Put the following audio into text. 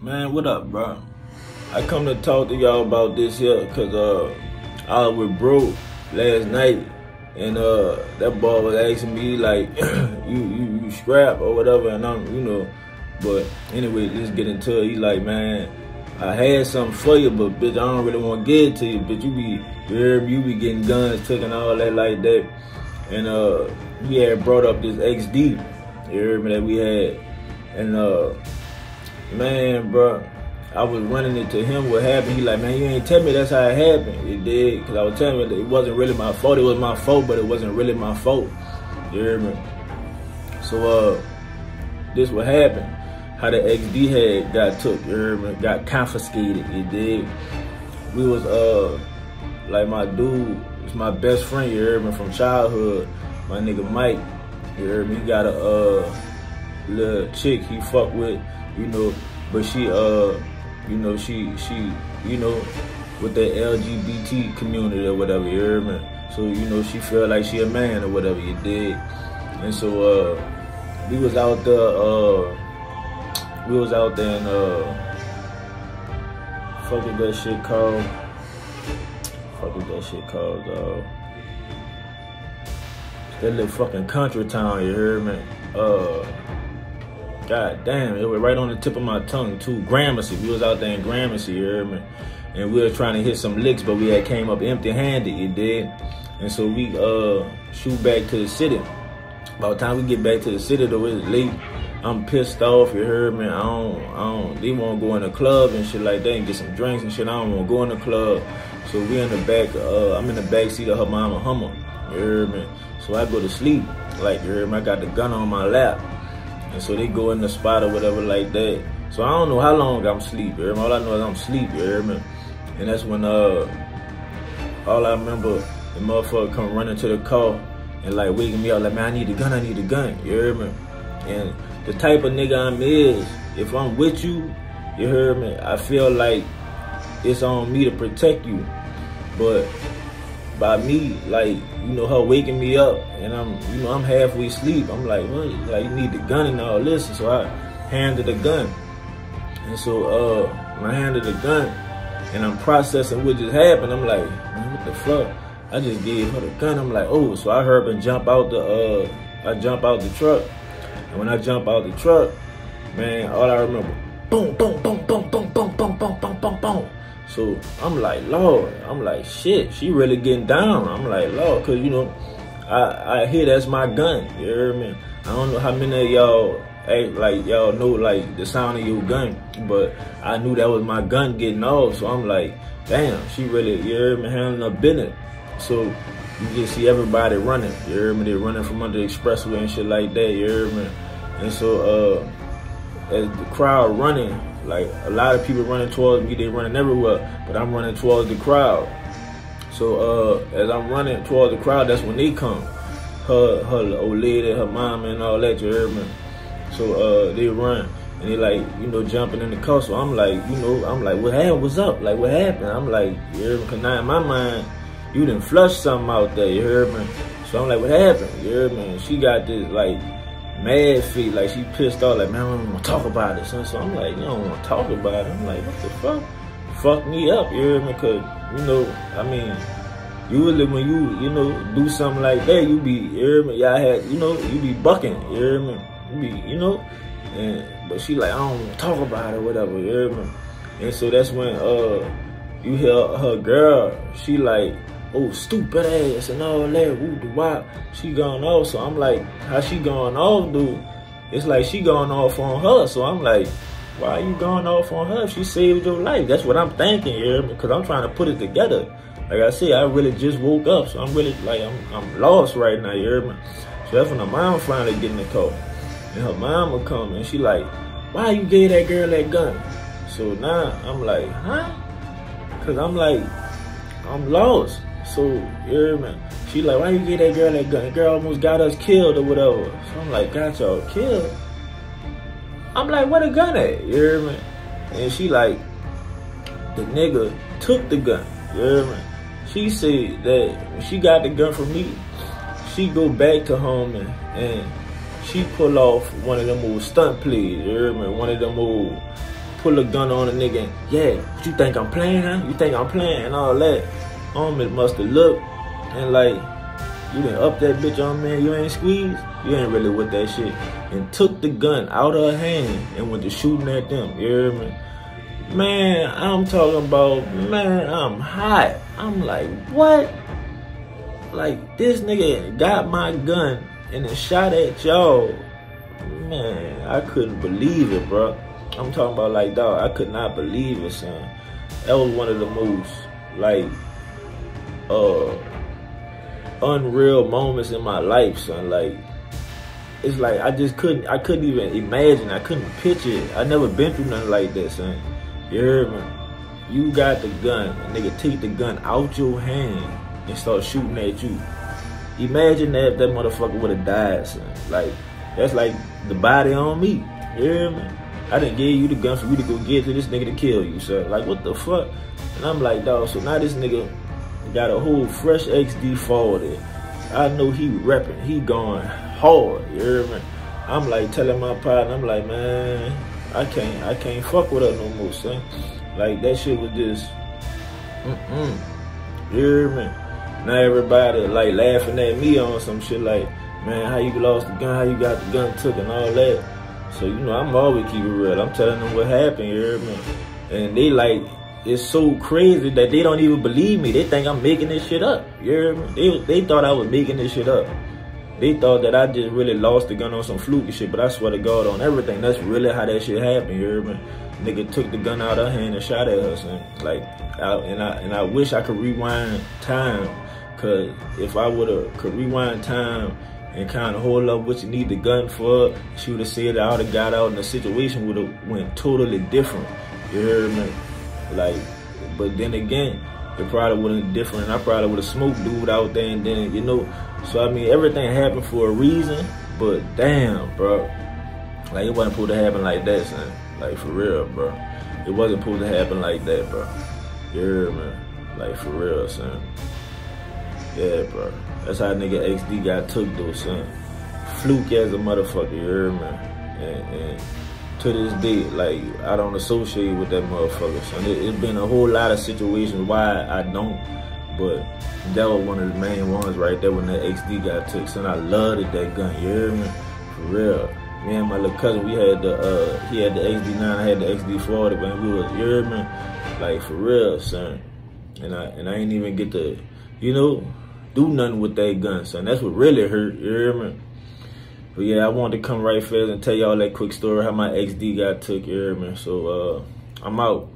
Man, what up, bro? I come to talk to y'all about this here because I was with bro last night, and that boy was asking me like, you scrap or whatever, and I'm, but anyway, let's get into it. He like, man, I had something for you, but bitch, I don't really want to give it to you, bitch. You be getting guns took and all that like that, and he had brought up this XD, you heard me, that we had, and man, bro, I was running it to him what happened. He like, man, you ain't tell me that's how it happened. It did, because I was telling him it wasn't really my fault. It was my fault, but it wasn't really my fault. You hear me? So, this what happened. How the XD had got took, you hear me? Got confiscated, it did. We was, like my dude, it's my best friend, you hear me, from childhood. My nigga Mike, you heard me? He got a, little chick he fuck with, but she, she, with the LGBT community or whatever, you heard me? So, she felt like she a man or whatever, you did. And so, we was out there, and, fuck is that shit called? Dog? That little fucking country town, you heard me? God damn, it was right on the tip of my tongue too. Gramercy, we was out there in Gramercy, you heard me? And we were trying to hit some licks, but we had came up empty-handed, you did. And so we shoot back to the city. By the time we get back to the city though, it's late. I'm pissed off, you heard me? I don't, they wanna go in the club and shit like that and get some drinks and shit. I don't wanna go in the club. So we in the back, I'm in the back seat of her mama Hummer, you heard me? So I go to sleep, like, you heard me? I got the gun on my lap. And so they go in the spot or whatever like that. So I don't know how long I'm asleep, you heard me? All I know is I'm asleep, you heard me? And that's when, all I remember, the motherfucker come running to the car and like waking me up like, man, I need a gun, you heard me? And the type of nigga I'm is, if I'm with you, you heard me? I feel like it's on me to protect you. But by me, like, her waking me up and I'm halfway asleep, I'm like, what? Like, you need the gun and all this. And so I handed the gun. And so when I handed the gun and I'm processing what just happened, I'm like, man, what the fuck? I just gave her the gun. I'm like, oh, so I heard her jump out the truck. And when I jump out the truck, man, all I remember, boom, boom, boom, boom, boom, boom, boom, boom, boom, boom, boom. So I'm like, Lord, I'm like, shit, she really getting down. I'm like, Lord, cause I hear that's my gun, you hear me? I don't know how many of y'all act like y'all know like the sound of your gun, but I knew that was my gun getting off. So I'm like, damn, she really, you hear me, handling her business. So you just see everybody running, you hear me? They're running from under the expressway and shit like that, you hear me? And so as the crowd running, like a lot of people running towards me, they running everywhere, but I'm running towards the crowd. So as I'm running towards the crowd, that's when they come. Her old lady, her mom and all that, you heard me? So they run and they like, jumping in the car. So I'm like, I'm like, what happened? What's up? Like, what happened? I'm like, you heard me? Cause now in my mind, you done flushed something out there, you heard me? So I'm like, what happened? You heard me? And she got this like mad feet, like she pissed off, like, man, I don't want to talk about it, son. So I'm like, you don't want to talk about it. I'm like, what the fuck? Fuck me up, you hear me? Cause, I mean, usually when you, do something like that, you be, you hear me? Y'all had, you be bucking, you hear me? You be, and, but she like, I don't want to talk about it, whatever, you hear me? And so that's when, you hear her girl, she like, oh, stupid ass and all that, woo the wop, she gone off. So I'm like, how she gone off, dude? It's like she gone off on her. So I'm like, why are you going off on her if she saved your life? That's what I'm thinking here, because I'm trying to put it together. Like I said, I really just woke up, so I'm really like, I'm lost right now, you hear me? So that's when her mom finally get in the car. And her mom will come and she like, why you gave that girl that gun? So now I'm like, huh? Cause I'm like, I'm lost. So, you hear me? She like, why you get that girl that gun? The girl almost got us killed or whatever. So I'm like, got y'all killed? I'm like, where the gun at? You hear me? And she like, the nigga took the gun. You hear me? She said that when she got the gun from me, she go back to home and she pull off one of them old stunt plays. You hear me? One of them old pull a gun on a nigga and, yeah, you think I'm playing, huh? You think I'm playing and all that. Homie must have looked and like, you done up that bitch on me, you ain't squeezed? You ain't really with that shit. And took the gun out of her hand and went to shooting at them, you hear me? Man, I'm talking about, man, I'm hot. I'm like, what? Like, this nigga got my gun and then shot at y'all. Man, I couldn't believe it, bro. I'm talking about like, dog, I could not believe it, son. That was one of the most, like, unreal moments in my life, son. Like, it's like I couldn't even imagine, I couldn't picture it. I never been through nothing like that, son. You heard me? You got the gun, a nigga take the gun out your hand and start shooting at you. Imagine that if that motherfucker would have died, son. Like, that's like the body on me. You hear me? I didn't give you the gun for you to go get to this nigga to kill you, sir. Like, what the fuck? And I'm like, dog, so now this nigga got a whole fresh XD40. I know he repping. He going hard. You hear me? I'm like telling my partner, I'm like, man, I can't fuck with her no more, son. Like, that shit was just, You hear me? Now everybody like laughing at me on some shit like, man, how you lost the gun, how you got the gun took and all that. So, you know, I'm always keep it real. I'm telling them what happened, you hear me? And they like, it's so crazy that they don't even believe me. They think I'm making this shit up, you hear me? They thought I was making this shit up. They thought that I just really lost the gun on some fluky shit, but I swear to God on everything, that's really how that shit happened, you hear me? Nigga took the gun out of her hand and shot at her, son. Like, I wish I could rewind time, cause if I could rewind time and kind of hold up what you need the gun for, she would have said I would have got out and the situation would have went totally different, you hear me? Like, but then again, it probably would have been different. I probably would have smoked dude out there and then, you know. So, I mean, everything happened for a reason, but damn, bro. Like, it wasn't supposed to happen like that, son. Like, for real, bro. It wasn't supposed to happen like that, bro. You hear me? Like, for real, son. Yeah, bro. That's how nigga XD got took, though, son. Fluke as a motherfucker, you hear me? And to this day, like, I don't associate with that motherfucker, son. It's been a whole lot of situations why I don't, but that was one of the main ones right there when that XD got took, son. I loved that gun, you hear me? For real. Me and my little cousin, we had he had the XD9, I had the XD40, man. We was, you hear me? Like, for real, son. And I ain't even get to, you know, do nothing with that gun, son. That's what really hurt, you hear me? But yeah, I wanted to come right fast and tell y'all that quick story how my XD got took, you hear me? So, I'm out.